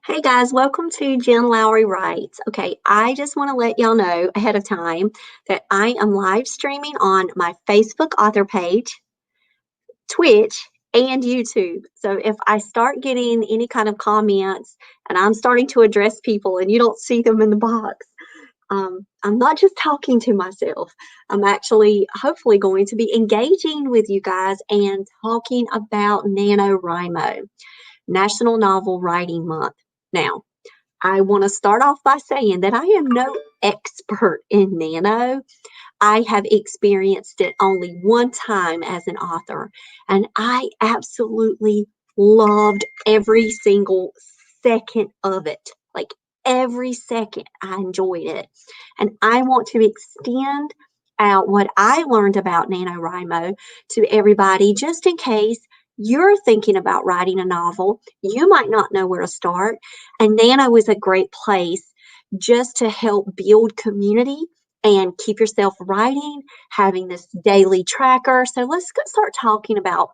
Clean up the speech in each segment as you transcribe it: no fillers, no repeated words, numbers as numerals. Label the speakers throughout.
Speaker 1: Hey guys, welcome to Jen Lowry Writes. Okay, I just want to let y'all know ahead of time that I am live streaming on my Facebook author page, Twitch, and YouTube. So if I start getting any kind of comments and I'm starting to address people and you don't see them in the box, I'm not just talking to myself. I'm actually hopefully going to be engaging with you guys and talking about NaNoWriMo, National Novel Writing Month. Now, I want to start off by saying that I am no expert in nano. I have experienced it only one time as an author, and I absolutely loved every single second of it. Like every second, I enjoyed it. And I want to extend out what I learned about NaNoWriMo to everybody just in case you're thinking about writing a novel. You might not know where to start, and Nano is a great place just to help build community and keep yourself writing, having this daily tracker. So let's start talking about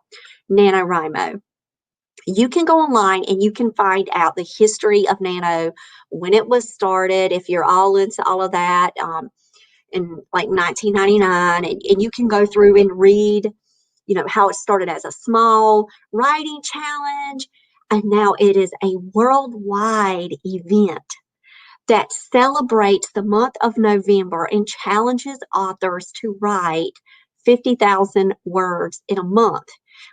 Speaker 1: NaNoWriMo. You can go online and you can find out the history of Nano, when it was started, if you're all into all of that, in like 1999, and you can go through and read, how it started as a small writing challenge, and now it is a worldwide event that celebrates the month of November and challenges authors to write 50,000 words in a month,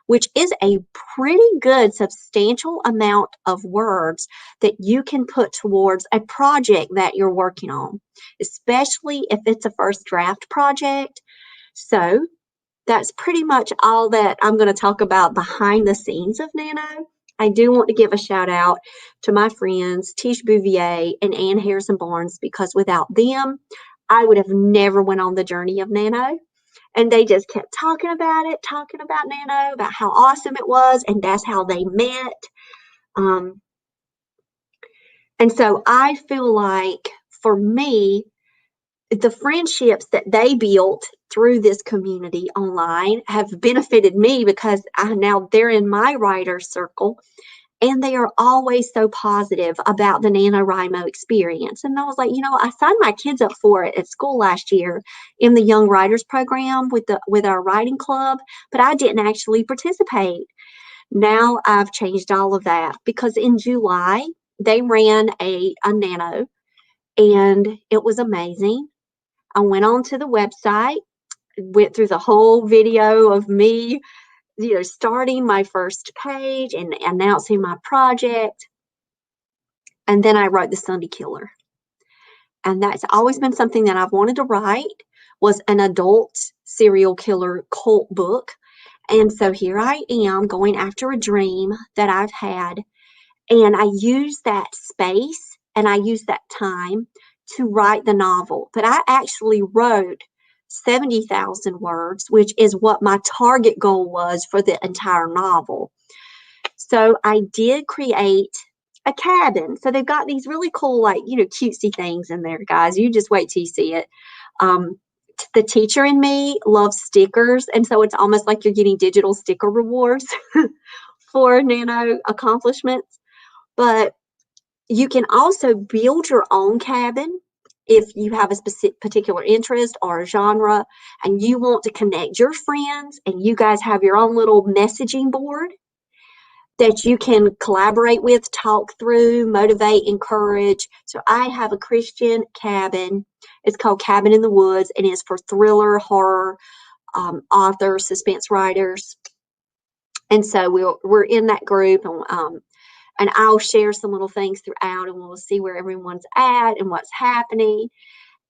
Speaker 1: which is a pretty good, substantial amount of words that you can put towards a project that you're working on, especially if it's a first draft project. So that's pretty much all that I'm going to talk about behind the scenes of Nano. I do want to give a shout out to my friends Tish Bouvier and Ann Harrison Barnes, because without them, I would have never went on the journey of Nano. And they just kept talking about it, talking about Nano, about how awesome it was, and that's how they met. Um, and so I feel like for me, the friendships that they built through this community online have benefited me, because now they're in my writer circle, and they are always so positive about the NaNoWriMo experience. And I was like, I signed my kids up for it at school last year in the Young Writers Program with our writing club, but I didn't actually participate. Now I've changed all of that, because in July they ran a Nano, and it was amazing. I went onto the website, went through the whole video of me, starting my first page and announcing my project. And then I wrote The Sunday Killer. And that's always been something that I've wanted to write, was an adult serial killer cult book. And so here I am going after a dream that I've had. And I use that space and I use that time to write the novel. But I actually wrote 70,000 words, which is what my target goal was for the entire novel. So I did create a cabin. So they've got these really cool, cutesy things in there, guys. You just wait till you see it. The teacher in me loves stickers, and so it's almost like you're getting digital sticker rewards for Nano accomplishments. But you can also build your own cabin if you have a specific particular interest or a genre and you want to connect your friends, and you guys have your own little messaging board that you can collaborate with, talk through, motivate, encourage. So I have a Christian cabin. It's called Cabin in the Woods, and it's for thriller, horror, authors, suspense writers. And so we're in that group, and I'll share some little things throughout, and we'll see where everyone's at and what's happening.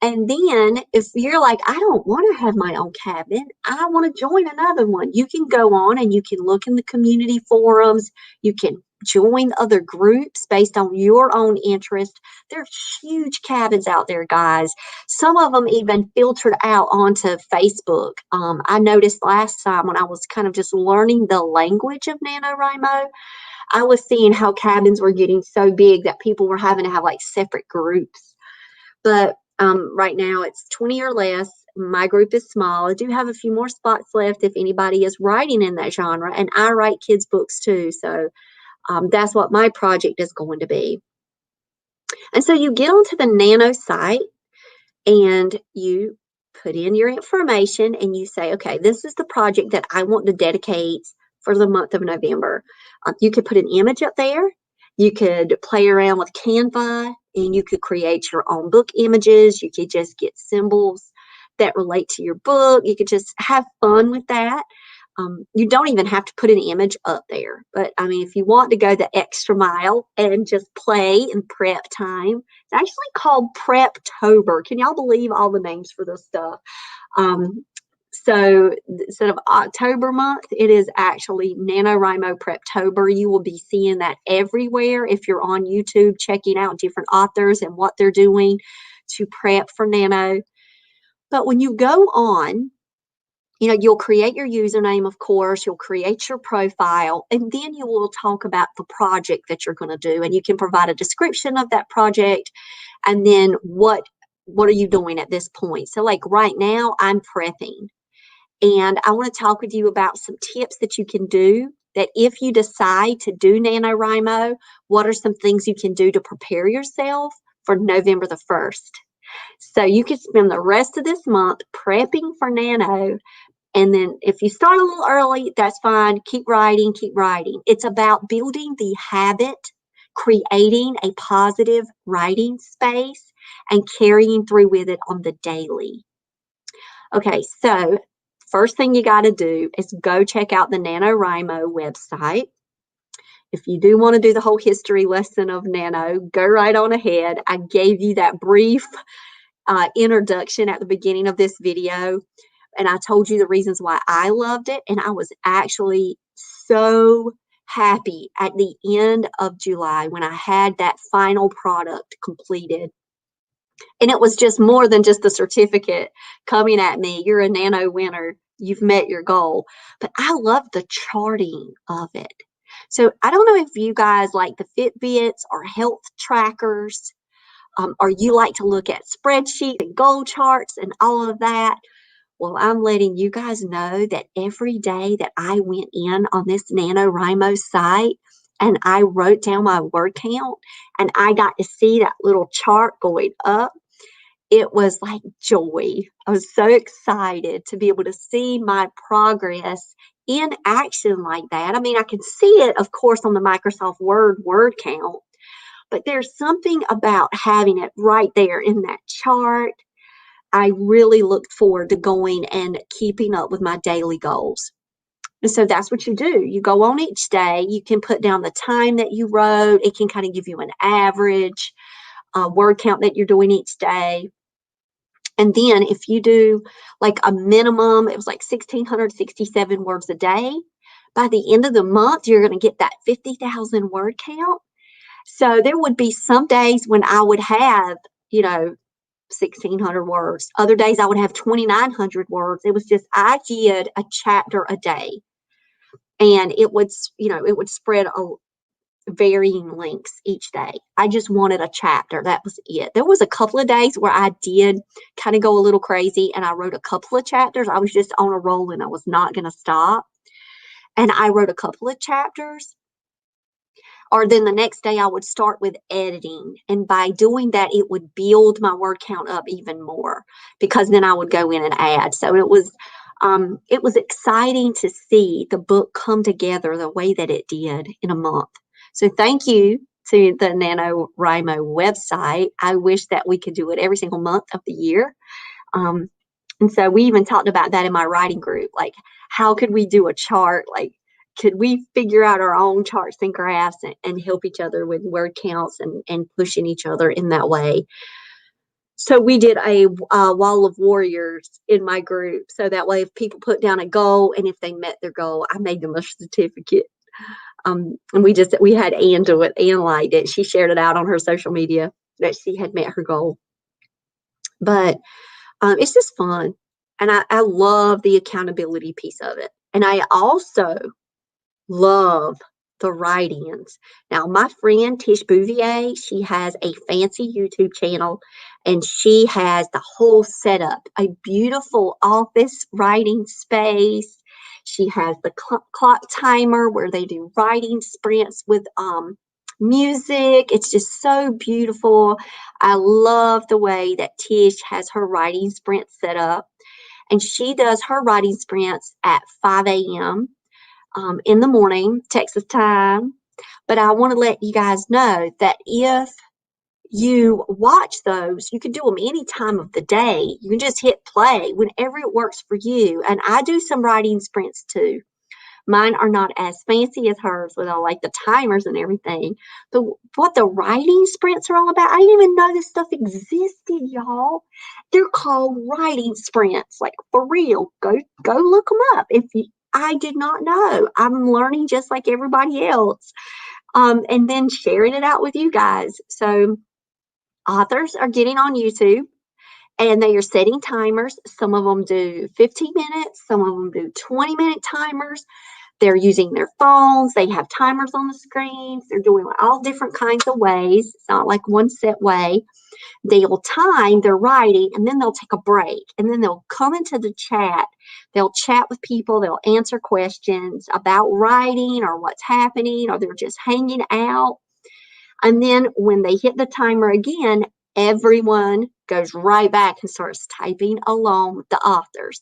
Speaker 1: And then if you're like, I don't want to have my own cabin, I want to join another one, you can go on and you can look in the community forums. You can join other groups based on your own interest. There's huge cabins out there, guys. Some of them even filtered out onto Facebook. I noticed last time when I was kind of just learning the language of NaNoWriMo, I was seeing how cabins were getting so big that people were having to have like separate groups. But right now it's 20 or less. My group is small. I do have a few more spots left if anybody is writing in that genre, and I write kids' books too. So that's what my project is going to be. And so you get onto the Nano site and you put in your information and you say, okay, this is the project that I want to dedicate for the month of November. You could put an image up there. You could play around with Canva and you could create your own book images. You could just get symbols that relate to your book. You could just have fun with that. You don't even have to put an image up there. But I mean, if you want to go the extra mile and just play and prep time, it's actually called Preptober. Can y'all believe all the names for this stuff? So instead of October month, it is actually Nanowrimo Preptober. You will be seeing that everywhere if you're on YouTube checking out different authors and what they're doing to prep for Nano. But when you go on, you'll create your username, of course, you'll create your profile, and then you will talk about the project that you're going to do. And you can provide a description of that project and then what are you doing at this point. So like right now, I'm prepping. And I want to talk with you about some tips that you can do that if you decide to do NaNoWriMo, what are some things you can do to prepare yourself for November the 1st. So you can spend the rest of this month prepping for Nano. And then if you start a little early, that's fine. Keep writing, keep writing. It's about building the habit, creating a positive writing space, and carrying through with it on the daily. Okay, so first thing you got to do is go check out the NaNoWriMo website. If you do want to do the whole history lesson of Nano, go right on ahead. I gave you that brief introduction at the beginning of this video. And I told you the reasons why I loved it. And I was actually so happy at the end of July when I had that final product completed. And it was just more than just the certificate coming at me. You're a Nano winner. You've met your goal. But I love the charting of it. So I don't know if you guys like the Fitbits or health trackers, or you like to look at spreadsheets and goal charts and all of that. Well, I'm letting you guys know that every day that I went in on this NaNoWriMo site and I wrote down my word count and I got to see that little chart going up, it was like joy. I was so excited to be able to see my progress in action like that. I mean, I can see it, of course, on the Microsoft word count, but there's something about having it right there in that chart. I really looked forward to going and keeping up with my daily goals. And so that's what you do. You go on each day. You can put down the time that you wrote. It can kind of give you an average word count that you're doing each day. And then if you do like a minimum, it was like 1,667 words a day. By the end of the month, you're going to get that 50,000 word count. So there would be some days when I would have, 1,600 words. Other days I would have 2,900 words. It was just, I did a chapter a day. And it would spread a varying lengths each day. I just wanted a chapter. That was it. There was a couple of days where I did kind of go a little crazy and I wrote a couple of chapters. I was just on a roll and I was not going to stop. And I wrote a couple of chapters. Or then the next day I would start with editing. And by doing that, it would build my word count up even more because then I would go in and add. So it was exciting to see the book come together the way that it did in a month. So thank you to the NaNoWriMo website. I wish that we could do it every single month of the year. And so we even talked about that in my writing group. Like, how could we do a chart? Like, could we figure out our own charts and graphs and help each other with word counts and pushing each other in that way? So we did a wall of warriors in my group. So that way, if people put down a goal and if they met their goal, I made them a certificate. And we had Ann do it. Ann liked it. She shared it out on her social media that she had met her goal. But it's just fun. And I love the accountability piece of it. And I also love the write-ins. Now, my friend Tish Bouvier, she has a fancy YouTube channel and she has the whole setup, a beautiful office writing space. She has the clock timer where they do writing sprints with music. It's just so beautiful. I love the way that Tish has her writing sprint set up. And she does her writing sprints at 5 a.m. In the morning, Texas time. But I want to let you guys know that if you watch those, you can do them any time of the day. You can just hit play whenever it works for you. And I do some writing sprints too. Mine are not as fancy as hers with all like the timers and everything. But what the writing sprints are all about, I didn't even know this stuff existed, y'all. They're called writing sprints, like for real. Go look them up. I did not know. I'm learning just like everybody else. And then sharing it out with you guys. So authors are getting on YouTube and they are setting timers. Some of them do 15 minutes, some of them do 20-minute timers. They're using their phones. They have timers on the screens. They're doing all different kinds of ways. It's not like one set way. They'll time their writing and then they'll take a break and then they'll come into the chat. They'll chat with people. They'll answer questions about writing or what's happening, or they're just hanging out. And then when they hit the timer again, everyone goes right back and starts typing along with the authors.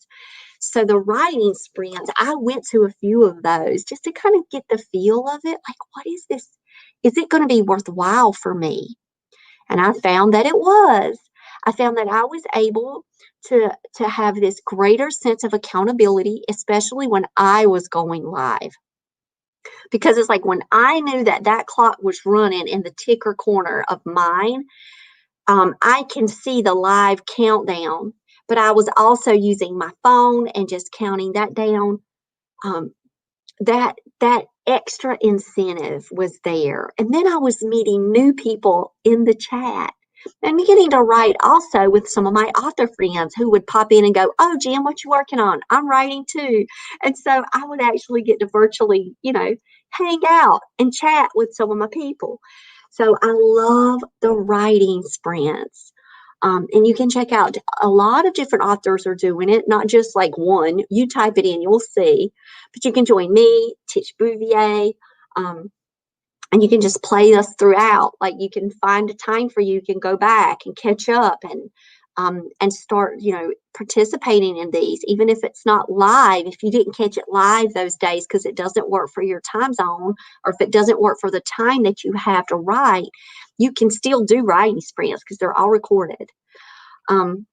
Speaker 1: So the writing sprints, I went to a few of those just to kind of get the feel of it. Like, what is this? Is it going to be worthwhile for me? And I found that it was. I found that I was able to have this greater sense of accountability, especially when I was going live. Because it's like when I knew that clock was running in the ticker corner of mine, I can see the live countdown, but I was also using my phone and just counting that down. That extra incentive was there. And then I was meeting new people in the chat and getting to write also with some of my author friends who would pop in and go, "Oh, Jen, what you working on? I'm writing too." And so I would actually get to virtually, hang out and chat with some of my people. So I love the writing sprints. And you can check out a lot of different authors are doing it, not just like one. You type it in, you'll see. But you can join me, Tish Bouvier, and you can just play us throughout. Like you can find a time for you can go back and catch up and start, participating in these, even if it's not live. If you didn't catch it live those days because it doesn't work for your time zone, or if it doesn't work for the time that you have to write, you can still do writing sprints because they're all recorded. And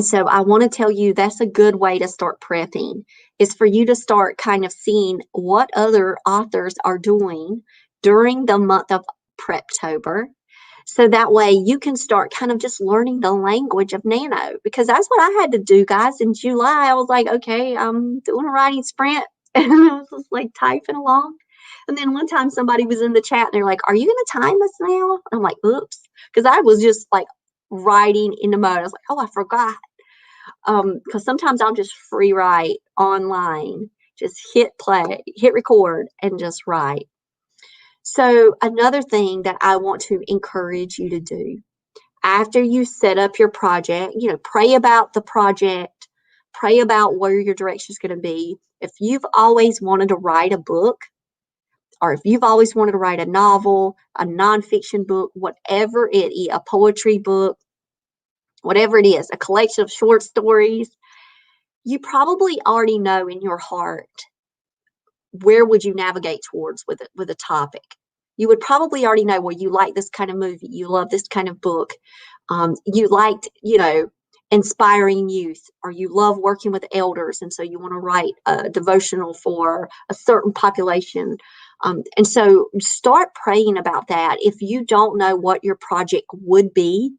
Speaker 1: so I want to tell you that's a good way to start prepping, is for you to start kind of seeing what other authors are doing during the month of Preptober. So that way you can start kind of just learning the language of Nano, because that's what I had to do, guys. In July, I was like, okay, I'm doing a writing sprint. And I was just like typing along. And then one time somebody was in the chat and they're like, "Are you going to time us now?" And I'm like, oops, because I was just like writing in the mode. I was like, oh, I forgot. Because sometimes I'll just free write online, just hit play, hit record, and just write. So another thing that I want to encourage you to do after you set up your project, pray about the project, pray about where your direction is going to be. If you've always wanted to write a book, or if you've always wanted to write a novel, a nonfiction book, whatever it is, a poetry book, whatever it is, a collection of short stories, you probably already know in your heart where would you navigate towards with a topic. You would probably already know, well, you like this kind of movie, you love this kind of book, you liked, inspiring youth, or you love working with elders, and so you want to write a devotional for a certain population. And so start praying about that if you don't know what your project would be.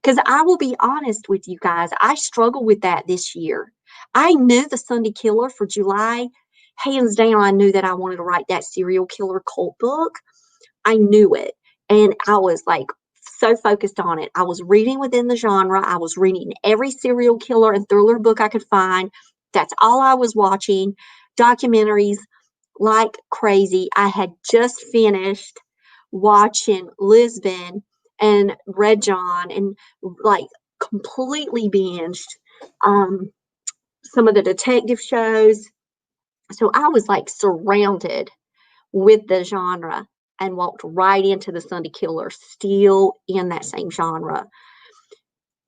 Speaker 1: Because I will be honest with you guys, I struggled with that this year. I knew the Sunday Killer for July. Hands down, I knew that I wanted to write that serial killer cult book. I knew it. And I was like so focused on it. I was reading within the genre. I was reading every serial killer and thriller book I could find. That's all I was watching. Documentaries like crazy. I had just finished watching Lisbon and Red John, and like completely binged some of the detective shows. So I was like surrounded with the genre. and walked right into the Sunday Killer, still in that same genre.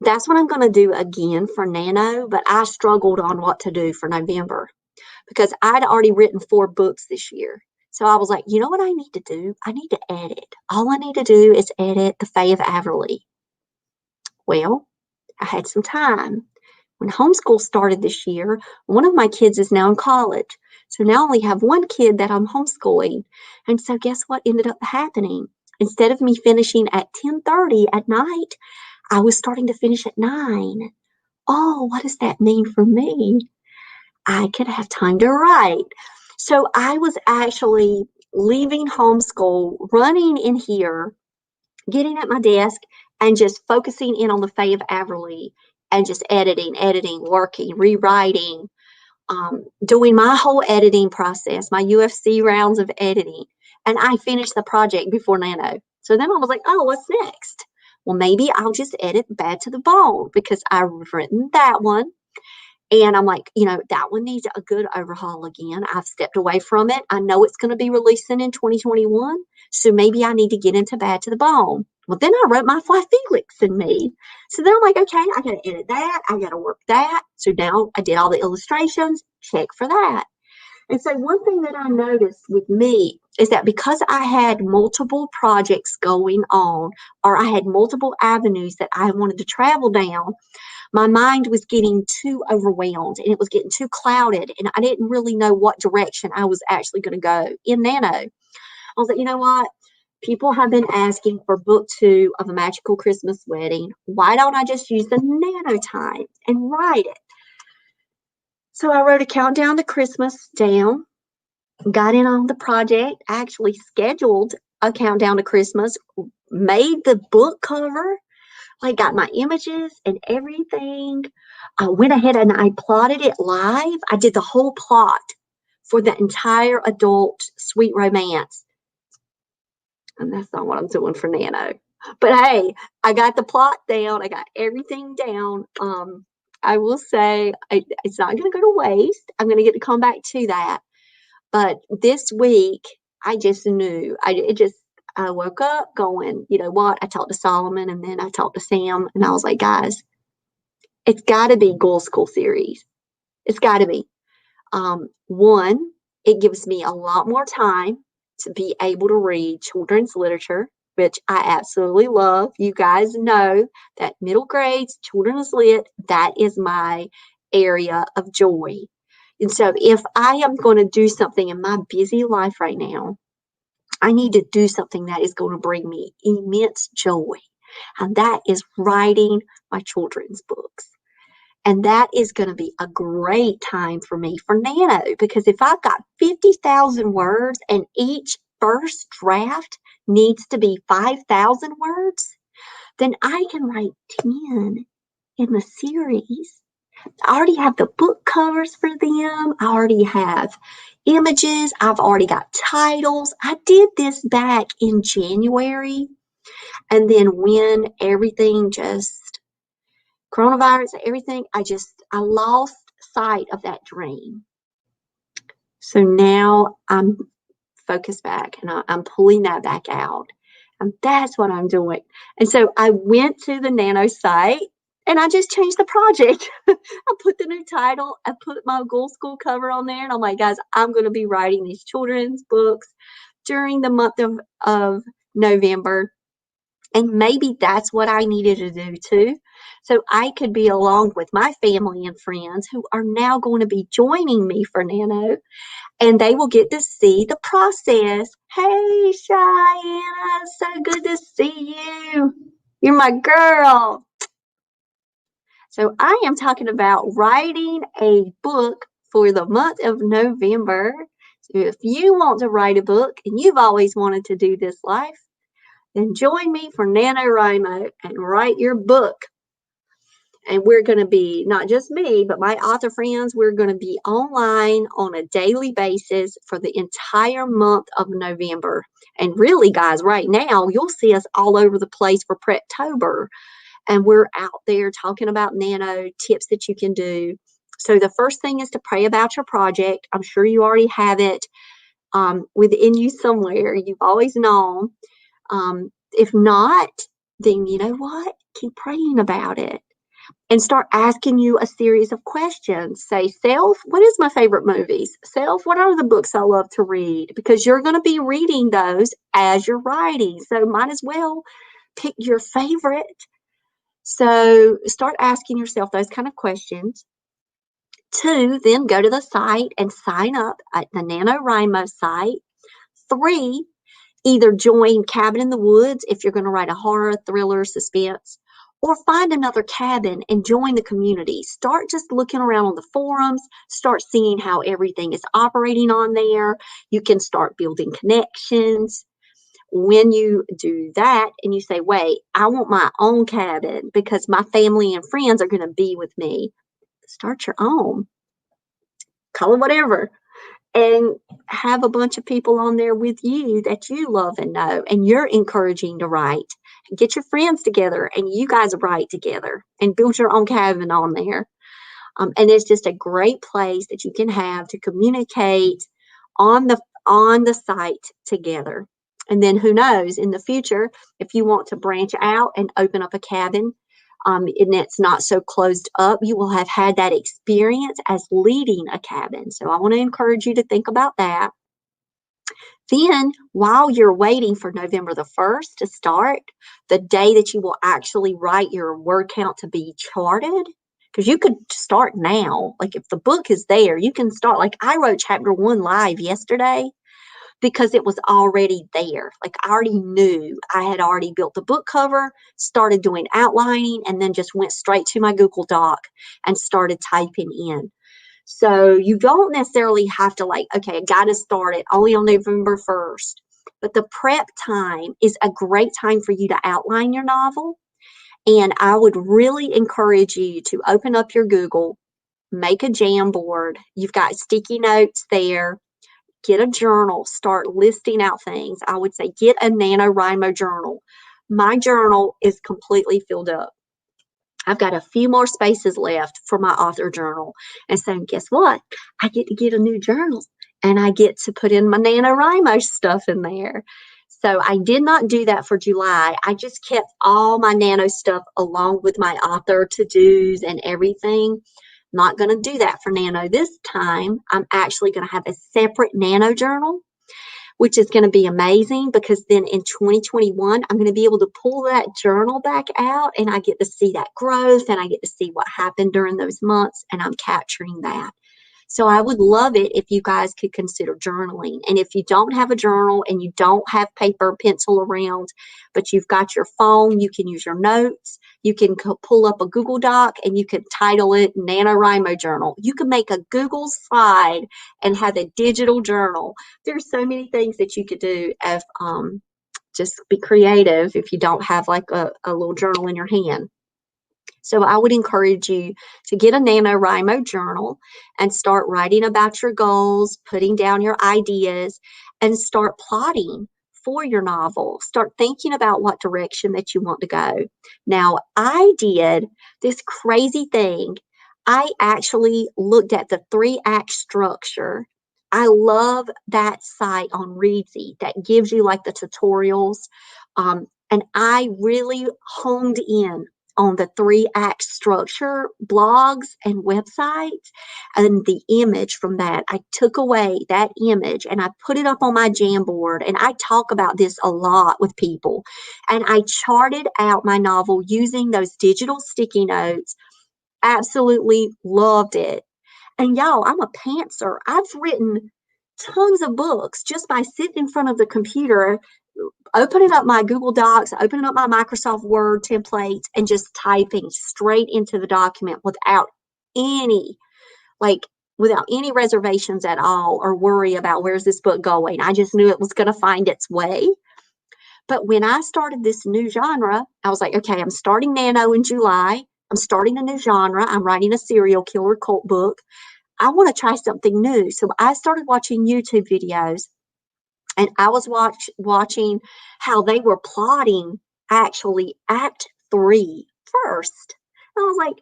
Speaker 1: That's what I'm going to do again for Nano, but I struggled on what to do for November because I'd already written 4 books this year. So I was like, you know what I need to do? I need to edit. All I need to do is edit The Fae of Averly. Well, I had some time. When homeschool started this year, one of my kids is now in college. So now I only have one kid that I'm homeschooling. And so guess what ended up happening? Instead of me finishing at 10:30 at night, I was starting to finish at 9. Oh, what does that mean for me? I could have time to write. So I was actually leaving homeschool, running in here, getting at my desk, and just focusing in on The Fae of Averly and just editing, working, rewriting, doing my whole editing process, my UFC rounds of editing. And I finished the project before Nano. So then I was like, oh, what's next? Well, maybe I'll just edit Bad to the Bone because I've written that one. And I'm like, that one needs a good overhaul again. I've stepped away from it. I know it's going to be releasing in 2021. So maybe I need to get into Bad to the Bone. Well, then I wrote My Fly Felix and Me. So then I'm like, okay, I got to edit that. I got to work that. So now I did all the illustrations, check for that. And so one thing that I noticed with me is that because I had multiple projects going on, or I had multiple avenues that I wanted to travel down, my mind was getting too overwhelmed and it was getting too clouded, and I didn't really know what direction I was actually going to go in Nano. I was like, you know what? People have been asking for book 2 of A Magical Christmas Wedding. Why don't I just use the Nano time and write it? So I wrote a countdown to Christmas down, got in on the project, actually scheduled a countdown to Christmas, made the book cover, like got my images and everything. I went ahead and I plotted it live. I did the whole plot for the entire adult sweet romance. And that's not what I'm doing for Nano. But hey, I got the plot down. I got everything down. I will say it's not going to go to waste. I'm going to get to come back to that. But this week, I just knew. I woke up going, you know what? I talked to Solomon and then I talked to Sam and I was like, guys, it's got to be Girls School series. It's got to be. One, it gives me a lot more time to be able to read children's literature, which I absolutely love. You guys know that middle grades, children's lit, that is my area of joy. And so if I am going to do something in my busy life right now, I need to do something that is going to bring me immense joy. And that is writing my children's books. And that is going to be a great time for me for Nano, because if I've got 50,000 words and each first draft needs to be 5,000 words, then I can write 10 in the series. I already have the book covers for them. I already have images. I've already got titles. I did this back in January. And then when everything just, coronavirus, everything, I lost sight of that dream. So now I'm focused back and I'm pulling that back out. And that's what I'm doing. And so I went to the Nano site and I just changed the project. I put the new title. I put my Girls School cover on there. And I'm like, guys, I'm going to be writing these children's books during the month of November. And maybe that's what I needed to do too. So I could be along with my family and friends who are now going to be joining me for Nano. And they will get to see the process. Hey, Cheyenne, so good to see you. You're my girl. So I am talking about writing a book for the month of November. So if you want to write a book and you've always wanted to do this life, then join me for Nanowrimo and write your book. And we're going to be, not just me, but my author friends, we're going to be online on a daily basis for the entire month of November. And really, guys, right now, you'll see us all over the place for Preptober. And we're out there talking about Nano, tips that you can do. So the first thing is to pray about your project. I'm sure you already have it within you somewhere. You've always known. If not, then you know what? Keep praying about it and start asking you a series of questions. Say, self, what is my favorite movies? Self, what are the books I love to read? Because you're going to be reading those as you're writing. So might as well pick your favorite. So start asking yourself those kind of questions. 2, then go to the site and sign up at the NaNoWriMo site. 3, either join Cabin in the Woods if you're going to write a horror, thriller, suspense, or find another cabin and join the community. Start just looking around on the forums, start seeing how everything is operating on there. You can start building connections. When you do that and you say, wait, I want my own cabin because my family and friends are going to be with me, start your own. Call it whatever. And have a bunch of people on there with you that you love and know, and you're encouraging to write. Get your friends together and you guys write together and build your own cabin on there. And it's just a great place that you can have to communicate on the site together. And then who knows, in the future, if you want to branch out and open up a cabin, and it's not so closed up, you will have had that experience as leading a cabin. So I want to encourage you to think about that. Then, while you're waiting for November the 1st to start, the day that you will actually write your word count to be charted, because you could start now. Like if the book is there, you can start. Like I wrote chapter 1 live yesterday because it was already there. Like I already knew. I had already built the book cover, started doing outlining, and then just went straight to my Google Doc and started typing in. So you don't necessarily have to okay, I got to start it only on November 1st. But the prep time is a great time for you to outline your novel. And I would really encourage you to open up your Google, make a Jamboard. You've got sticky notes there. Get a journal, start listing out things. I would say get a NaNoWrimo journal. My journal is completely filled up. I've got a few more spaces left for my author journal. And so guess what? I get to get a new journal and I get to put in my NaNoWrimo stuff in there. So I did not do that for July. I just kept all my Nano stuff along with my author to-dos and everything. Not going to do that for Nano this time. I'm actually going to have a separate Nano journal, which is going to be amazing because then in 2021, I'm going to be able to pull that journal back out and I get to see that growth and I get to see what happened during those months and I'm capturing that. So I would love it if you guys could consider journaling. And if you don't have a journal and you don't have paper, pencil around, but you've got your phone, you can use your notes. You can pull up a Google Doc and you can title it NaNoWrimo Journal. You can make a Google slide and have a digital journal. There's so many things that you could do if just be creative if you don't have like a little journal in your hand. So I would encourage you to get a NaNoWrimo journal and start writing about your goals, putting down your ideas, and start plotting for your novel. Start thinking about what direction that you want to go. Now, I did this crazy thing. I actually looked at the 3-act structure. I love that site on Readsy that gives you like the tutorials. And I really honed in on the 3-act structure blogs and websites and the image from that. I took away that image and I put it up on my Jamboard, and I talk about this a lot with people. And I charted out my novel using those digital sticky notes. Absolutely loved it. And y'all, I'm a pantser. I've written tons of books just by sitting in front of the computer, opening up my Google Docs, opening up my Microsoft Word templates, and just typing straight into the document without any reservations at all or worry about where's this book going. I just knew it was going to find its way. But when I started this new genre, I was like, okay, I'm starting Nano in July. I'm starting a new genre. I'm writing a serial killer cult book. I want to try something new. So I started watching YouTube videos. And I was watching how they were plotting actually Act 3 first. And I was like,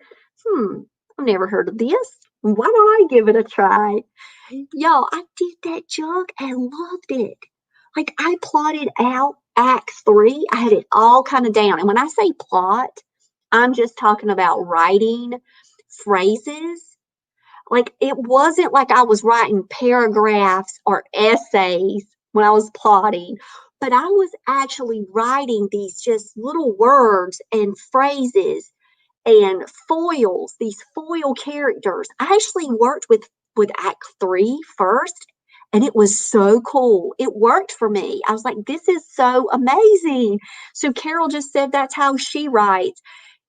Speaker 1: I've never heard of this. Why don't I give it a try? Y'all, I did that junk and loved it. Like, I plotted out Act 3. I had it all kind of down. And when I say plot, I'm just talking about writing phrases. Like, it wasn't like I was writing paragraphs or essays when I was plotting, but I was actually writing these just little words and phrases and foils, these foil characters. I actually worked with Act 3 first, and it was so cool. It worked for me. I was like, this is so amazing. So Carol just said that's how she writes.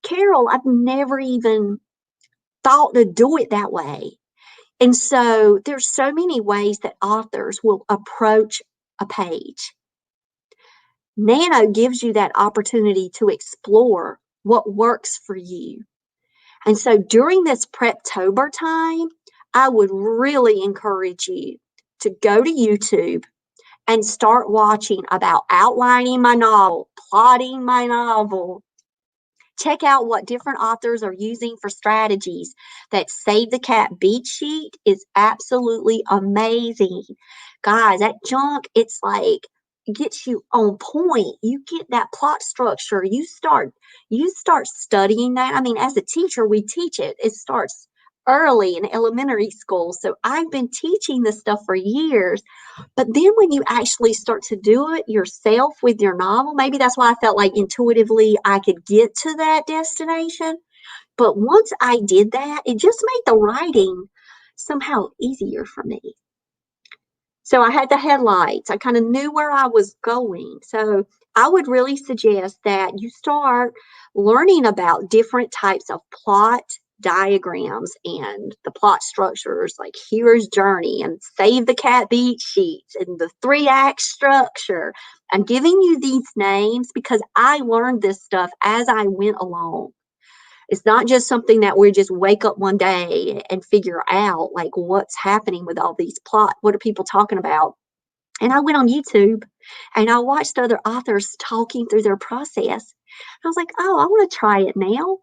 Speaker 1: Carol, I've never even thought to do it that way. And so there's so many ways that authors will approach a page. Nano gives you that opportunity to explore what works for you. And so during this Preptober time, I would really encourage you to go to YouTube and start watching about outlining my novel, plotting my novel. Check out what different authors are using for strategies. That Save the Cat beat sheet is absolutely amazing. Guys, that junk, it's like, gets you on point. You get that plot structure. You start studying that. I mean, as a teacher, we teach it. It starts early in elementary school. So I've been teaching this stuff for years. But then when you actually start to do it yourself with your novel, maybe that's why I felt like intuitively I could get to that destination. But once I did that, it just made the writing somehow easier for me. So I had the headlights. I kind of knew where I was going. So I would really suggest that you start learning about different types of plot diagrams and the plot structures like Hero's Journey and Save the Cat beat sheets and the 3-act structure. I'm giving you these names because I learned this stuff as I went along. It's not just something that we just wake up one day and figure out like what's happening with all these plot. What are people talking about? And I went on YouTube and I watched other authors talking through their process. I was like, oh, I want to try it now.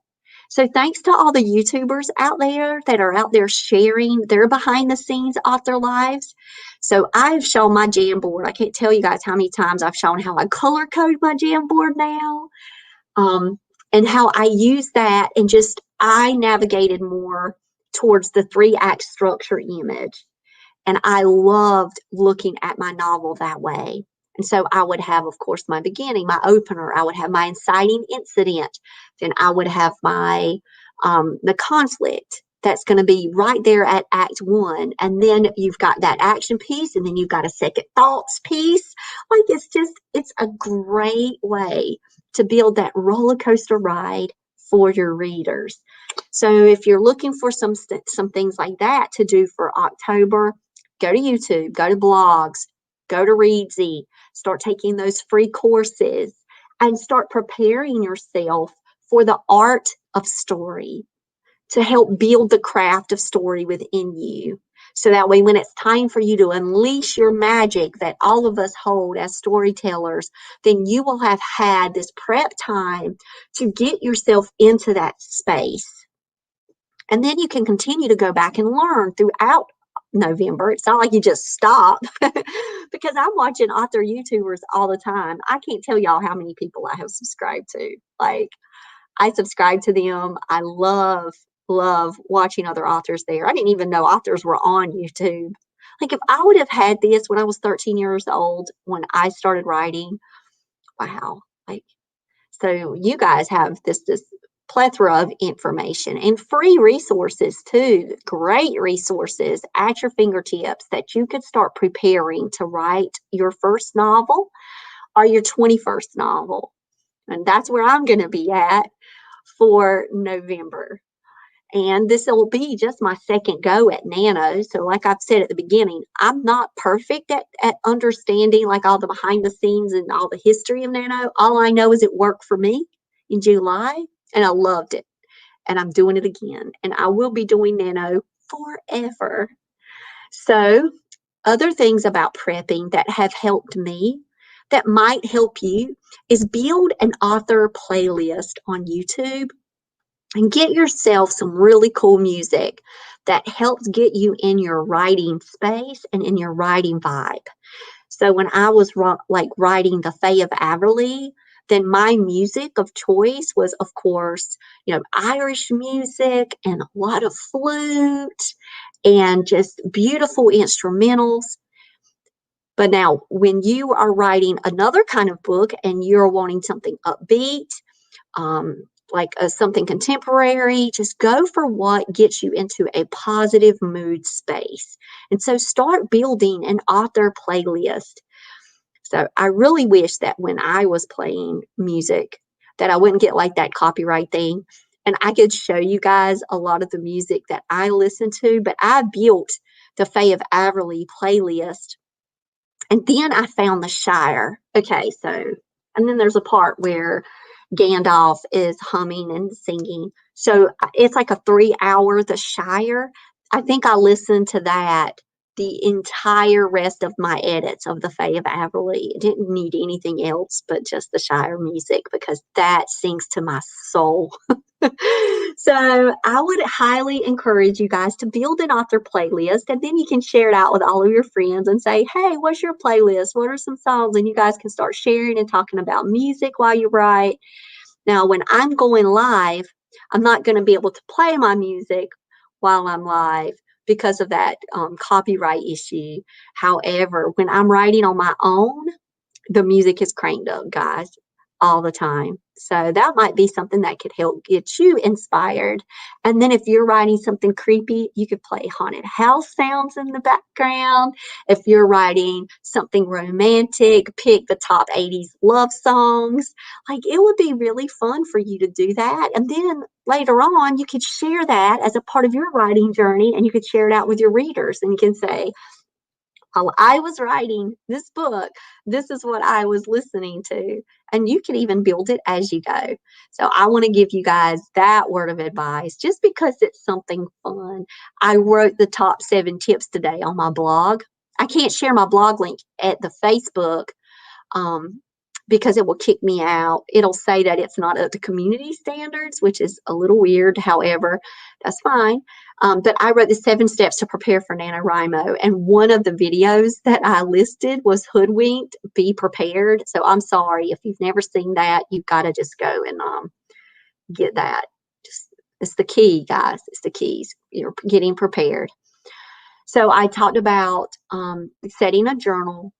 Speaker 1: So thanks to all the YouTubers out there that are out there sharing their behind the scenes author lives. So I've shown my Jamboard. I can't tell you guys how many times I've shown how I color code my Jamboard now. And how I use that and just I navigated more towards the 3-act structure image. And I loved looking at my novel that way. And so I would have, of course, my beginning, my opener. I would have my inciting incident. Then I would have my the conflict. That's going to be right there at Act 1. And then you've got that action piece, and then you've got a second thoughts piece. Like it's a great way to build that roller coaster ride for your readers. So if you're looking for some things like that to do for October, go to YouTube, go to blogs, go to Readsy, start taking those free courses, and start preparing yourself for the art of story to help build the craft of story within you. So that way, when it's time for you to unleash your magic that all of us hold as storytellers, then you will have had this prep time to get yourself into that space. And then you can continue to go back and learn throughout November. It's not like you just stop because I'm watching author YouTubers all the time. I can't tell y'all how many people I have subscribed to. Like, I subscribe to them. I love watching other authors there. I didn't even know authors were on YouTube. Like, if I would have had this when I was 13 years old, when I started writing, wow. Like, so you guys have this plethora of information and free resources too. Great resources at your fingertips that you could start preparing to write your first novel or your 21st novel. And that's where I'm going to be at for November. And this will be just my second go at Nano. So like I've said at the beginning, I'm not perfect at understanding like all the behind the scenes and all the history of Nano. All I know is it worked for me in July and I loved it. And I'm doing it again. And I will be doing Nano forever. So other things about prepping that have helped me that might help you is build an author playlist on YouTube and get yourself some really cool music that helps get you in your writing space and in your writing vibe. So when I was writing The Fae of Averley, then my music of choice was, of course, Irish music and a lot of flute and just beautiful instrumentals. But now, when you are writing another kind of book and you're wanting something upbeat, something contemporary, just go for what gets you into a positive mood space. And so start building an author playlist. So I really wish that when I was playing music that I wouldn't get like that copyright thing. And I could show you guys a lot of the music that I listen to, but I built the Fae of Averley playlist. And then I found the Shire. Okay, and then there's a part where Gandalf is humming and singing. So it's like a 3-hour, the Shire. I think I listened to that the entire rest of my edits of the Fae of Averley. I didn't need anything else but just the Shire music because that sings to my soul. So I would highly encourage you guys to build an author playlist, and then you can share it out with all of your friends and say, hey, what's your playlist? What are some songs? And you guys can start sharing and talking about music while you write. Now, when I'm going live, I'm not going to be able to play my music while I'm live because of that copyright issue. However, when I'm writing on my own, the music is cranked up, guys, all the time. So that might be something that could help get you inspired. And then if you're writing something creepy, you could play haunted house sounds in the background. If you're writing something romantic, pick the top 80s love songs. Like, it would be really fun for you to do that. And then later on, you could share that as a part of your writing journey, and you could share it out with your readers. And you can say, while I was writing this book, this is what I was listening to. And you can even build it as you go. So I want to give you guys that word of advice just because it's something fun. I wrote the top 7 tips today on my blog. I can't share my blog link at the Facebook because it will kick me out. It'll say that it's not up to community standards, which is a little weird. However, that's fine. But I wrote the 7 steps to prepare for NaNoWrimo. And one of the videos that I listed was Hoodwinked, Be Prepared. So I'm sorry. If you've never seen that, you've got to just go and get that. It's the key, guys. It's the keys. You're getting prepared. So I talked about setting a journal,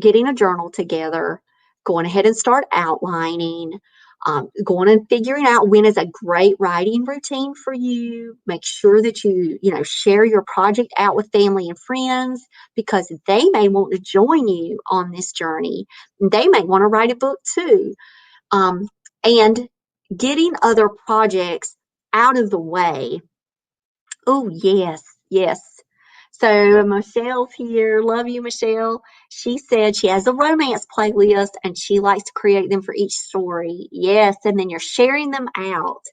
Speaker 1: getting a journal together, going ahead and start outlining, going and figuring out when is a great writing routine for you. Make sure that you share your project out with family and friends because they may want to join you on this journey. They may want to write a book too. And getting other projects out of the way. Oh, yes, yes. So Michelle's here. Love you, Michelle. She said she has a romance playlist and she likes to create them for each story. Yes, and then you're sharing them out.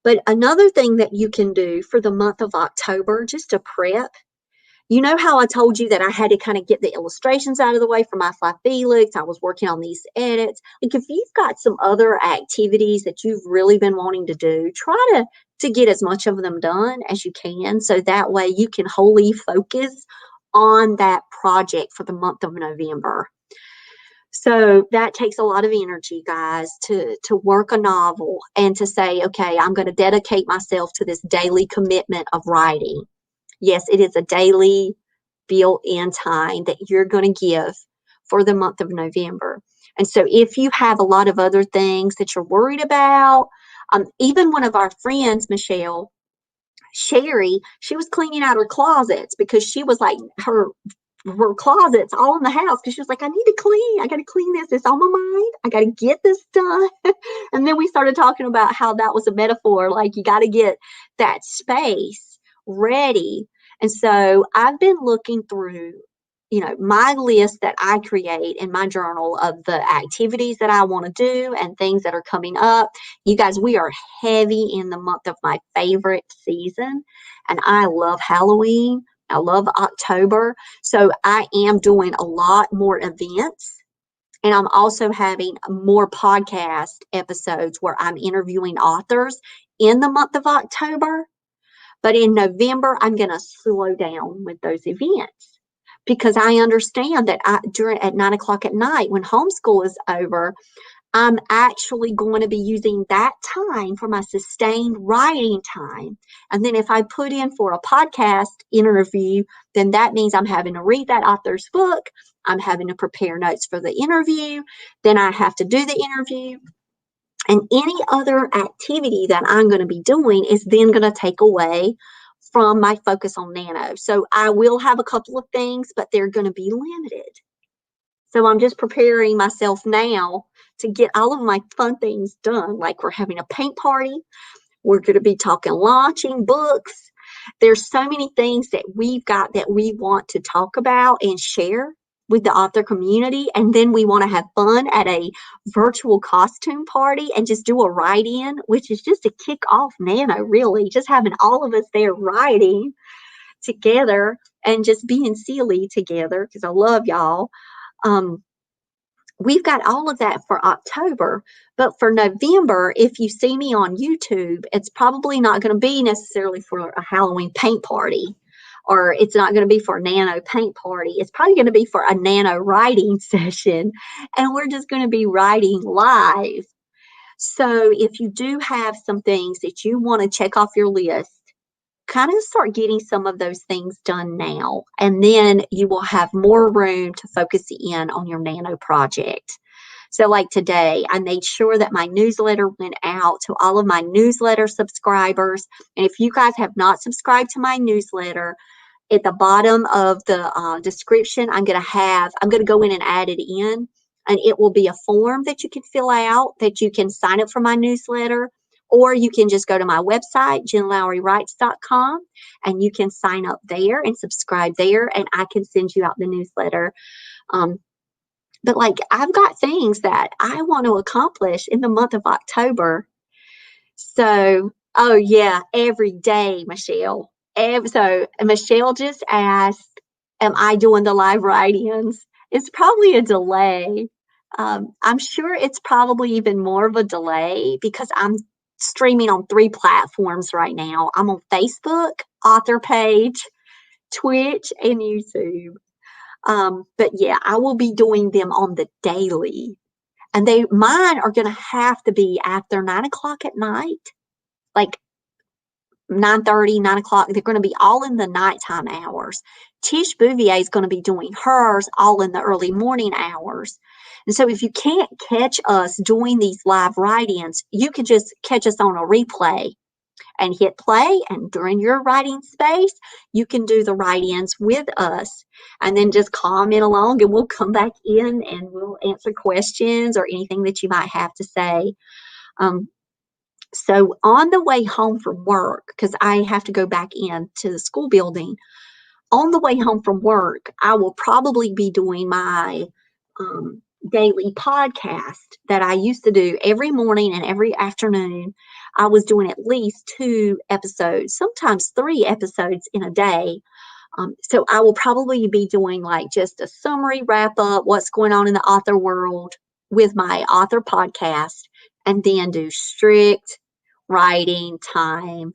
Speaker 1: But another thing that you can do for the month of October, just to prep, you know how I told you that I had to kind of get the illustrations out of the way for my Fly Felix? I was working on these edits. Like, if you've got some other activities that you've really been wanting to do, try to get as much of them done as you can, so that way you can wholly focus on that project for the month of November. So that takes a lot of energy, guys, to work a novel and to say, okay, I'm going to dedicate myself to this daily commitment of writing. Yes, it is a daily built-in time that you're going to give for the month of November. And so if you have a lot of other things that you're worried about, even one of our friends, Michelle, Sherry, she was cleaning out her closets because she was like, her closets all in the house, because she was like, I got to clean this. It's on my mind. I got to get this done. And then we started talking about how that was a metaphor. Like, you got to get that space ready. And so I've been looking through, my list that I create in my journal of the activities that I want to do and things that are coming up. You guys, we are heavy in the month of my favorite season, and I love Halloween. I love October. So I am doing a lot more events. And I'm also having more podcast episodes where I'm interviewing authors in the month of October. But in November, I'm going to slow down with those events because I understand that at 9 o'clock at night when homeschool is over, I'm actually going to be using that time for my sustained writing time. And then if I put in for a podcast interview, then that means I'm having to read that author's book. I'm having to prepare notes for the interview. Then I have to do the interview. And any other activity that I'm going to be doing is then going to take away from my focus on Nano. So I will have a couple of things, but they're going to be limited. So I'm just preparing myself now to get all of my fun things done. Like we're having a paint party. We're going to be talking launching books. There's so many things that we've got that we want to talk about and share with the author community. And then we want to have fun at a virtual costume party and just do a write-in, which is just to kick off Nano, really. Just having all of us there writing together and just being silly together because I love y'all. We've got all of that for October, but for November, if you see me on YouTube, it's probably not going to be necessarily for a Halloween paint party, or it's not going to be for a Nano paint party. It's probably going to be for a Nano writing session, and we're just going to be writing live. So if you do have some things that you want to check off your list, kind of start getting some of those things done now, and then you will have more room to focus in on your Nano project. So like today, I made sure that my newsletter went out to all of my newsletter subscribers. And if you guys have not subscribed to my newsletter, at the bottom of the description, I'm going to go in and add it in, and it will be a form that you can fill out that you can sign up for my newsletter. Or you can just go to my website, JenLowryWrites.com, and you can sign up there and subscribe there, and I can send you out the newsletter. But like, I've got things that I want to accomplish in the month of October. So, oh yeah, every day, Michelle. So Michelle just asked, am I doing the live write-ins? It's probably a delay. I'm sure it's probably even more of a delay because I'm streaming on 3 platforms right now. I'm on Facebook, author page, Twitch, and YouTube. But yeah, I will be doing them on the daily. And mine are going to have to be after 9 o'clock at night, like 9:30, 9 o'clock. They're going to be all in the nighttime hours. Tish Bouvier is going to be doing hers all in the early morning hours. And so if you can't catch us doing these live write-ins, you can just catch us on a replay and hit play. And during your writing space, you can do the write-ins with us and then just comment along, and we'll come back in and we'll answer questions or anything that you might have to say. So on the way home from work, because I have to go back into the school building, on the way home from work, I will probably be doing my daily podcast that I used to do every morning and every afternoon. I was doing at least 2 episodes, sometimes 3 episodes in a day. So I will probably be doing like just a summary wrap up, what's going on in the author world with my author podcast, and then do strict writing time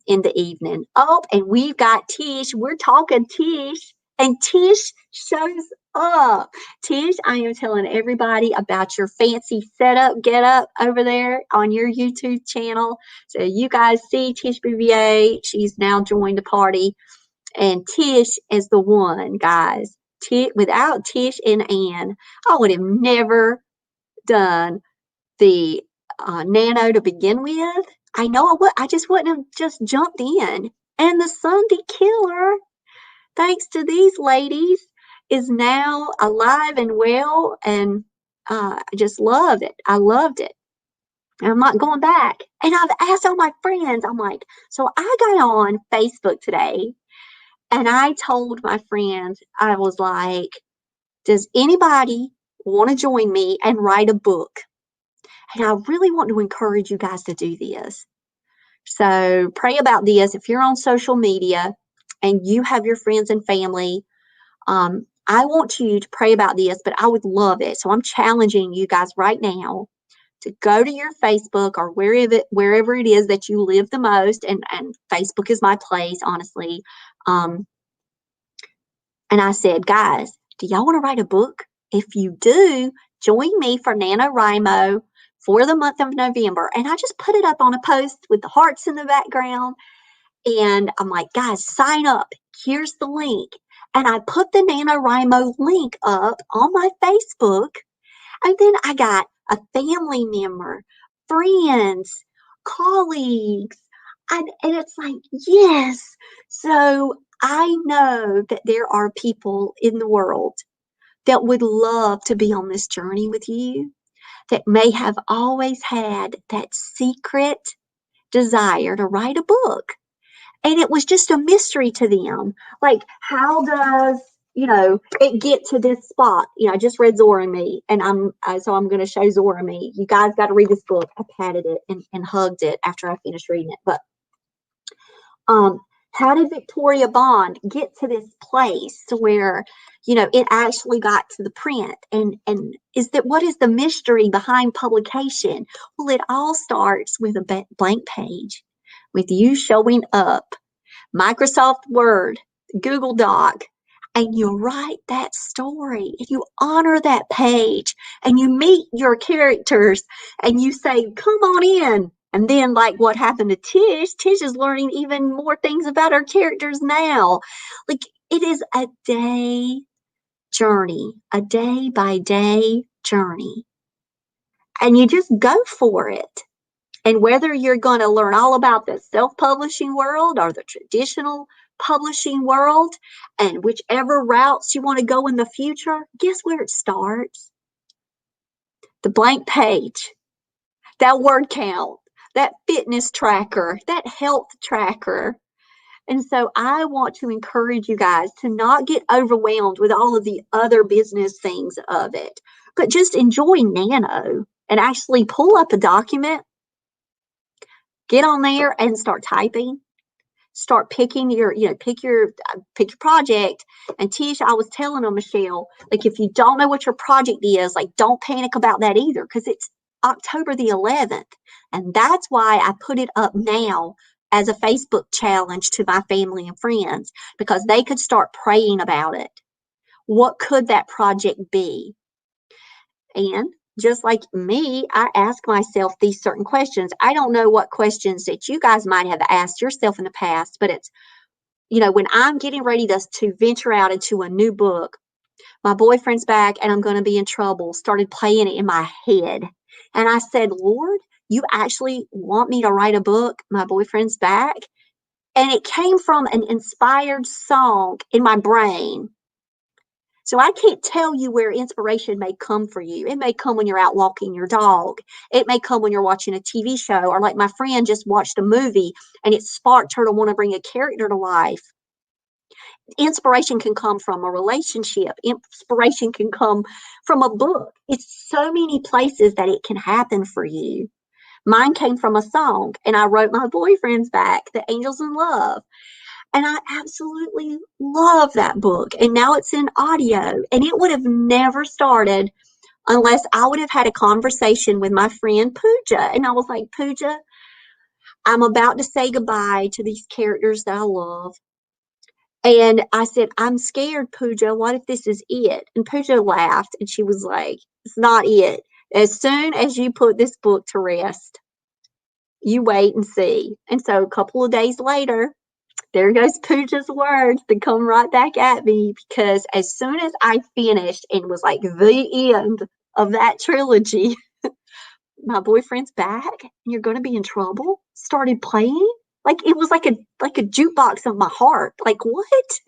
Speaker 1: in the evening. Oh, and we've got Tish. We're talking Tish, and Tish shows up. Tish, I am telling everybody about your fancy setup, get up over there on your YouTube channel. So you guys see Tish Bouvier. She's now joined the party. And Tish is the one, guys. Without Tish and Ann, I would have never done the Nano to begin with. I know I just wouldn't have just jumped in. And the Sunday Killer, thanks to these ladies, is now alive and well, and I just love it. I loved it. I'm not going back. And I've asked all my friends, I'm like, so I got on Facebook today, and I told my friends, I was like, does anybody want to join me and write a book? And I really want to encourage you guys to do this. So pray about this. If you're on social media and you have your friends and family, I want you to pray about this, but I would love it. So I'm challenging you guys right now to go to your Facebook or wherever it is that you live the most, and Facebook is my place, honestly. And I said, guys, do y'all want to write a book? If you do, join me for NaNoWriMo for the month of November. And I just put it up on a post with the hearts in the background. And I'm like, guys, sign up. Here's the link. And I put the NaNoWriMo link up on my Facebook. And then I got a family member, friends, colleagues. And it's like, yes. So I know that there are people in the world that would love to be on this journey with you, that may have always had that secret desire to write a book. And it was just a mystery to them. Like, how does, it get to this spot? I just read Zora and Me, and so I'm going to show Zora and Me. You guys got to read this book. I patted it and hugged it after I finished reading it. But how did Victoria Bond get to this place to where, it actually got to the print? And what is the mystery behind publication? Well, it all starts with a blank page, with you showing up, Microsoft Word, Google Doc, and you write that story, and you honor that page, and you meet your characters, and you say, come on in. And then, like what happened to Tish is learning even more things about her characters now. Like, it is a day journey, a day by day journey. And you just go for it. And whether you're going to learn all about the self-publishing world or the traditional publishing world, and whichever routes you want to go in the future, guess where it starts? The blank page, that word count, that fitness tracker, that health tracker. And so I want to encourage you guys to not get overwhelmed with all of the other business things of it, but just enjoy Nano and actually pull up a document, get on there and start typing. Start picking pick your project. And Tish, I was telling them, Michelle, like, if you don't know what your project is, like, don't panic about that either, because it's October the 11th. And that's why I put it up now as a Facebook challenge to my family and friends, because they could start praying about it. What could that project be? And just like me, I ask myself these certain questions. I don't know what questions that you guys might have asked yourself in the past, but it's, when I'm getting ready to venture out into a new book, my boyfriend's back and I'm going to be in trouble, started playing it in my head. And I said, Lord, you actually want me to write a book? My boyfriend's back. And it came from an inspired song in my brain. So I can't tell you where inspiration may come for you. It may come when you're out walking your dog. It may come when you're watching a TV show, or like my friend just watched a movie and it sparked her to want to bring a character to life. Inspiration can come from a relationship. Inspiration can come from a book. It's so many places that it can happen for you. Mine came from a song, and I wrote my boyfriend's back, The Angels in Love. And I absolutely love that book. And now it's in audio. And it would have never started unless I would have had a conversation with my friend Pooja. And I was like, Pooja, I'm about to say goodbye to these characters that I love. And I said, I'm scared, Pooja. What if this is it? And Pooja laughed, and she was like, it's not it. As soon as you put this book to rest, you wait and see. And so a couple of days later, there goes Pooja's words to come right back at me, because as soon as I finished and was like the end of that trilogy, my boyfriend's back and you're going to be in trouble started playing. Like, it was like a jukebox of my heart. Like, what?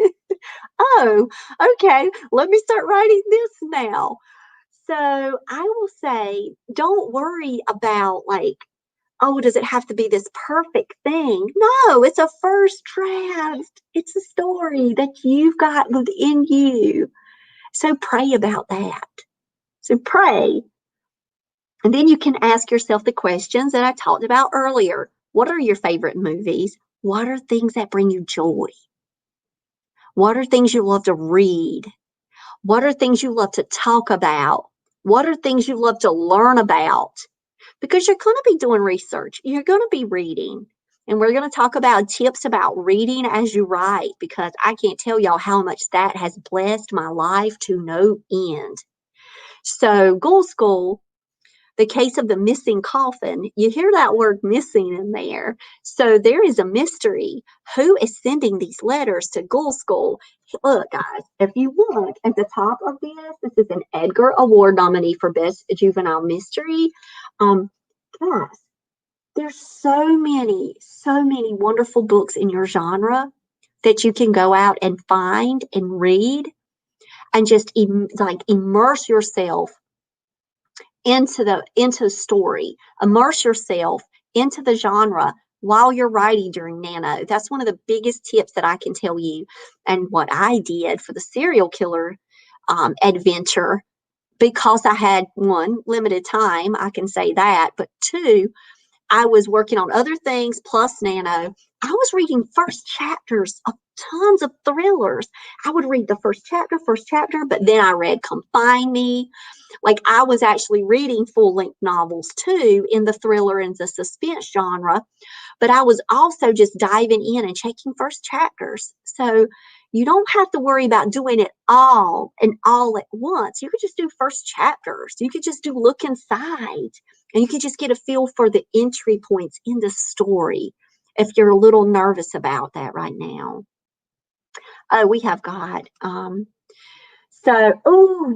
Speaker 1: Oh, okay. Let me start writing this now. So I will say, don't worry about, like, oh, does it have to be this perfect thing? No, it's a first draft. It's a story that you've got within you. So pray about that. So pray. And then you can ask yourself the questions that I talked about earlier. What are your favorite movies? What are things that bring you joy? What are things you love to read? What are things you love to talk about? What are things you love to learn about? because you're going to be doing research. You're going to be reading. And we're going to talk about tips about reading as you write, because I can't tell y'all how much that has blessed my life to no end. So, Ghoul School, the case of the missing coffin, you hear that word missing in there. So there is a mystery. Who is sending these letters to Ghoul School? Look, guys, if you look at the top of this is an Edgar Award nominee for Best Juvenile Mystery. Guys, there's so many wonderful books in your genre that you can go out and find and read and just immerse yourself into the story, immerse yourself into the genre while you're writing during Nano. That's one of the biggest tips that I can tell you, and what I did for the serial killer adventure, because I had, one, limited time, I can say that, but two, I was working on other things plus Nano. I was reading first chapters of tons of thrillers. I would read the first chapter, but then I read Confine Me. Like, I was actually reading full-length novels too in the thriller and the suspense genre, but I was also just diving in and checking first chapters. So you don't have to worry about doing it all at once. You could just do first chapters. You could just do look inside, and you could just get a feel for the entry points in the story if you're a little nervous about that right now. We have got oh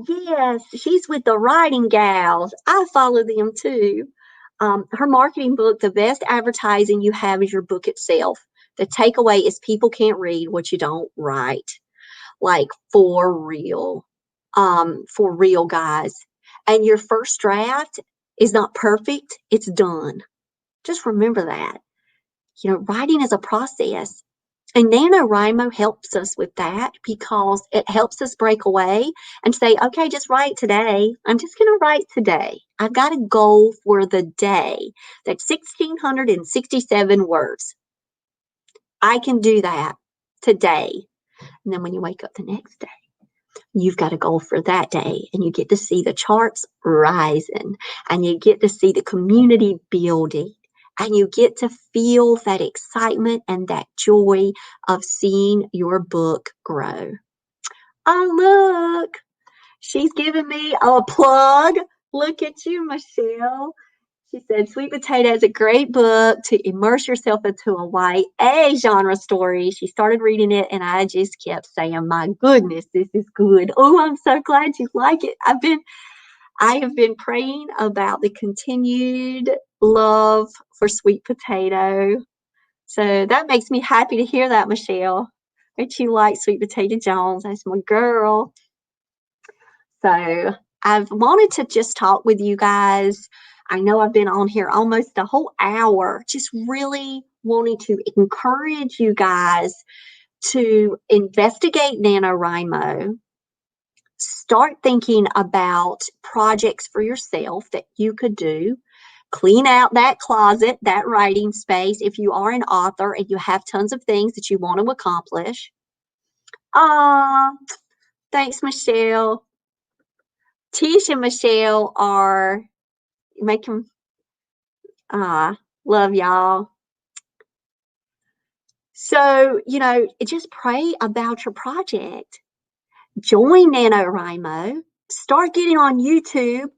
Speaker 1: yes, she's with the writing gals. I follow them too. Her marketing book, The Best Advertising You Have Is Your Book Itself. The takeaway is people can't read what you don't write. Like, for real, guys. And your first draft is not perfect. It's done. Just remember that. Writing is a process. And NaNoWriMo helps us with that, because it helps us break away and say, okay, just write today. I'm just going to write today. I've got a goal for the day. That's 1,667 words. I can do that today. And then when you wake up the next day, you've got a goal for that day, and you get to see the charts rising, and you get to see the community building. And you get to feel that excitement and that joy of seeing your book grow. Oh, look, she's giving me a plug. Look at you, Michelle. She said, Sweet Potato is a great book to immerse yourself into a YA genre story. She started reading it, and I just kept saying, my goodness, this is good. Oh, I'm so glad you like it. I have been praying about the continued love for Sweet Potato. So that makes me happy to hear that, Michelle, that you like Sweet Potato Jones. That's my girl. So I've wanted to just talk with you guys. I know I've been on here almost a whole hour, just really wanting to encourage you guys to investigate NaNoWriMo. Start thinking about projects for yourself that you could do. Clean out that closet, that writing space, if you are an author and you have tons of things that you want to accomplish. Thanks, Michelle. Tish and Michelle are making, love y'all. So, just pray about your project. Join NaNoWriMo. Start getting on YouTube.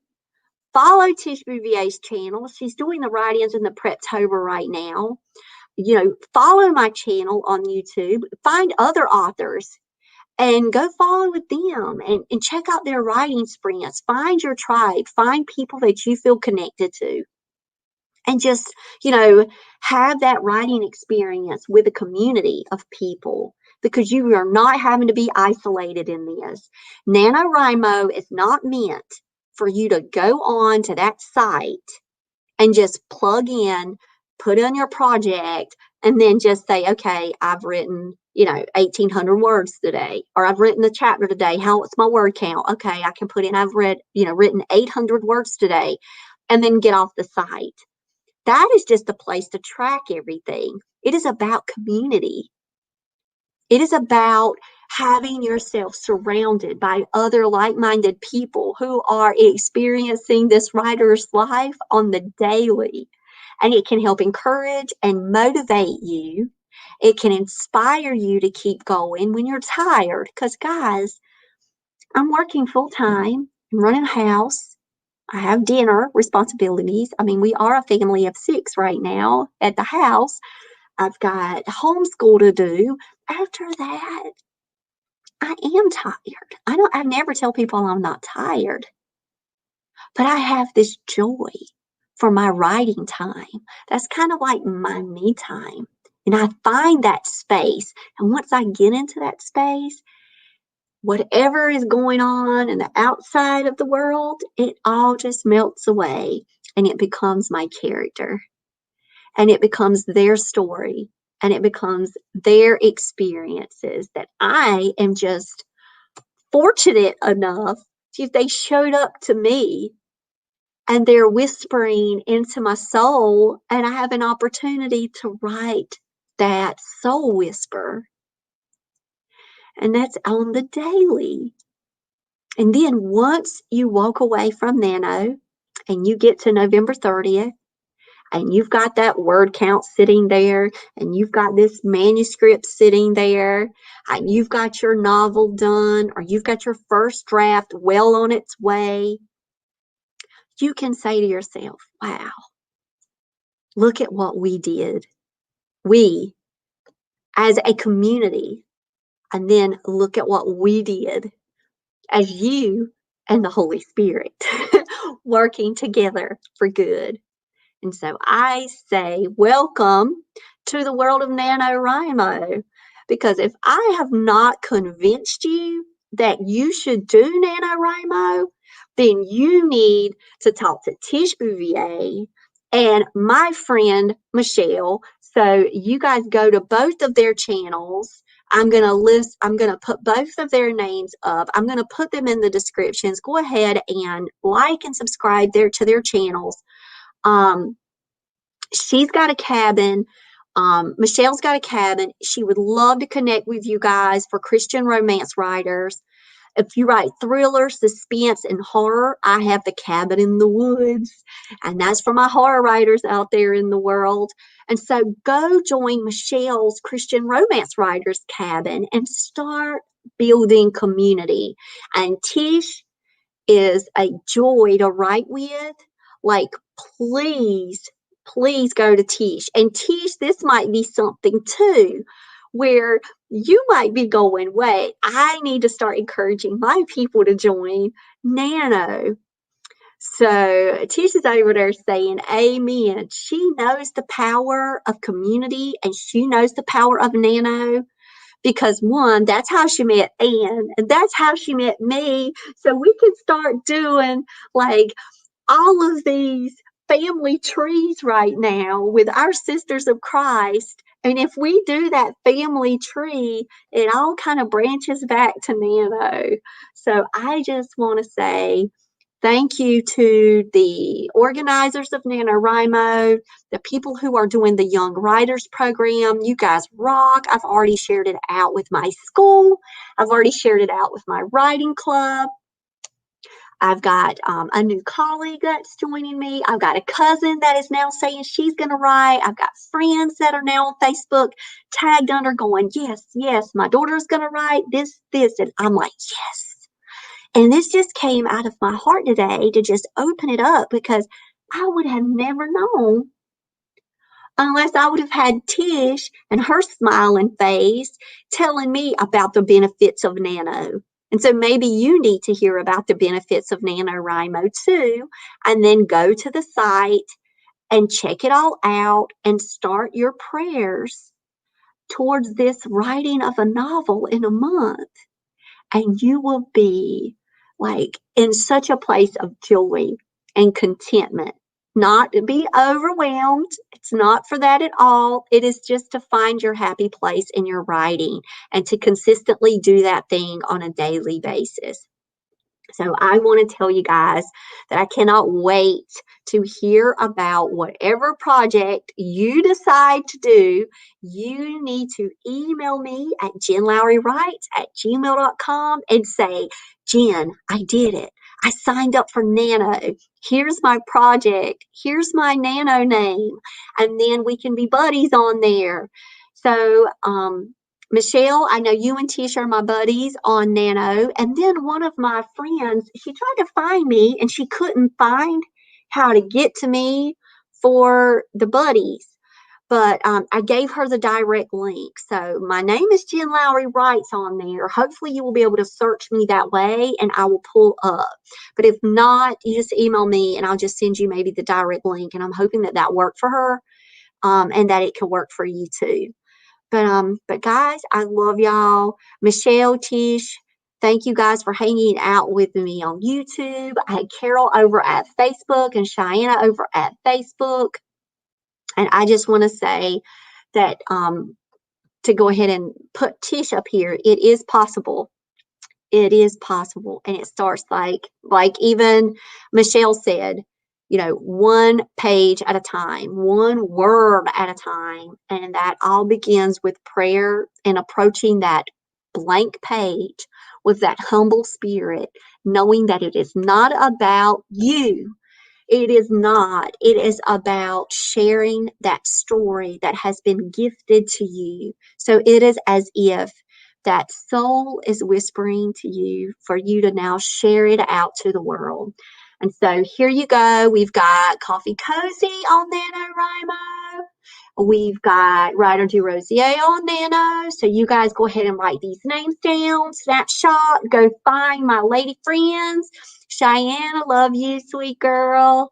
Speaker 1: Follow Tish Bouvier's channel. She's doing the write-ins in the Preptober right now. Follow my channel on YouTube. Find other authors and go follow with them and check out their writing sprints. Find your tribe. Find people that you feel connected to. And just, have that writing experience with a community of people, because you are not having to be isolated in this. NaNoWriMo is not meant for you to go on to that site and just plug in, put in your project, and then just say, okay, I've written, 1,800 words today, or I've written the chapter today. What's my word count? Okay, I can put in, I've written 800 words today, and then get off the site. That is just a place to track everything. It is about community. It is about having yourself surrounded by other like-minded people who are experiencing this writer's life on the daily. And it can help encourage and motivate you. It can inspire you to keep going when you're tired. Because, guys, I'm working full time, I'm running a house, I have dinner responsibilities. I mean, we are a family of 6 right now at the house. I've got homeschool to do. After that, I am tired. I never tell people I'm not tired, but I have this joy for my writing time. That's kind of like my me time. And I find that space. And once I get into that space, whatever is going on in the outside of the world, it all just melts away and it becomes my character and it becomes their story and it becomes their experiences that I am just fortunate enough if they showed up to me and they're whispering into my soul and I have an opportunity to write that soul whisper. And that's on the daily. And then once you walk away from Nano and you get to November 30th and you've got that word count sitting there and you've got this manuscript sitting there and you've got your novel done or you've got your first draft well on its way, you can say to yourself, wow, look at what we did. We, as a community, and then look at what we did as you and the Holy Spirit working together for good. And so I say, welcome to the world of NaNoWriMo. Because if I have not convinced you that you should do NaNoWriMo, then you need to talk to Tish Bouvier and my friend Michelle. So you guys go to both of their channels. I'm going to put both of their names up. I'm going to put them in the descriptions. Go ahead and like and subscribe to their channels. She's got a cabin. Michelle's got a cabin. She would love to connect with you guys for Christian romance writers. If you write thriller, suspense, and horror, I have the Cabin in the Woods, and that's for my horror writers out there in the world. And so go join Michelle's Christian romance writers cabin and start building community. And Tish is a joy to write with. Like, please go to Tish. And Tish, this might be something too, where you might be going, wait, I need to start encouraging my people to join Nano. So Tish is over there saying amen. She knows the power of community and she knows the power of Nano. Because one, that's how she met Anne, and that's how she met me. So we can start doing like all of these family trees right now with our sisters of Christ. And if we do that family tree, it all kind of branches back to Nano. So I just want to say thank you to the organizers of NaNoWriMo, the people who are doing the Young Writers Program. You guys rock. I've already shared it out with my school. I've already shared it out with my writing club. I've got a new colleague that's joining me. I've got a cousin that is now saying she's going to write. I've got friends that are now on Facebook tagged under going, yes, my daughter's going to write this. And I'm like, yes. And this just came out of my heart today to just open it up because I would have never known unless I would have had Tish and her smiling face telling me about the benefits of Nano. And so maybe you need to hear about the benefits of NaNoWriMo too, and then go to the site and check it all out and start your prayers towards this writing of a novel in a month. And you will be like in such a place of joy and contentment, not to be overwhelmed. It's not for that at all. It is just to find your happy place in your writing and to consistently do that thing on a daily basis. So I want to tell you guys that I cannot wait to hear about whatever project you decide to do. You need to email me at jenlowrywrites@gmail.com and say, Jen, I did it. I signed up for Nano. Here's my project. Here's my Nano name. And then we can be buddies on there. So, Michelle, I know you and Tish are my buddies on Nano. And then one of my friends, she tried to find me and she couldn't find how to get to me for the buddies. But I gave her the direct link. So my name is Jen Lowry Writes on there. Hopefully you will be able to search me that way and I will pull up. But if not, you just email me and I'll just send you maybe the direct link. And I'm hoping that that worked for her and that it can work for you too. But guys, I love y'all. Michelle, Tish, thank you guys for hanging out with me on YouTube. I had Carol over at Facebook and Cheyenne over at Facebook. And I just want to say that to go ahead and put Tish up here, it is possible. It is possible. And it starts like even Michelle said, one page at a time, one word at a time. And that all begins with prayer and approaching that blank page with that humble spirit, knowing that it is not about you. It is not. It is about sharing that story that has been gifted to you. So it is as if that soul is whispering to you for you to now share it out to the world. And so here you go. We've got Coffee Cozy on NaNoWriMo. We've got writer Derosier on Nano. So you guys go ahead and write these names down. Snapshot. Go find my lady friends. Cheyenne, I love you, sweet girl.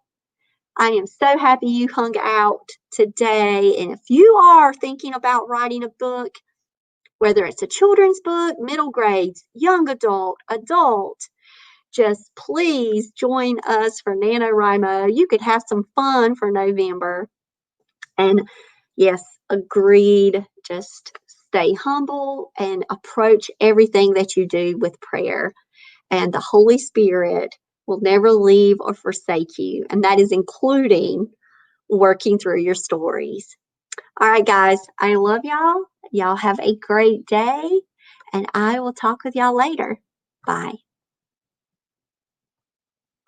Speaker 1: I am so happy you hung out today. And if you are thinking about writing a book, whether it's a children's book, middle grades, young adult, just please join us for NaNoWriMo. You could have some fun for November. And yes, agreed. Just stay humble and approach everything that you do with prayer. And the Holy Spirit will never leave or forsake you. And that is including working through your stories. All right, guys, I love y'all. Y'all have a great day. And I will talk with y'all later. Bye.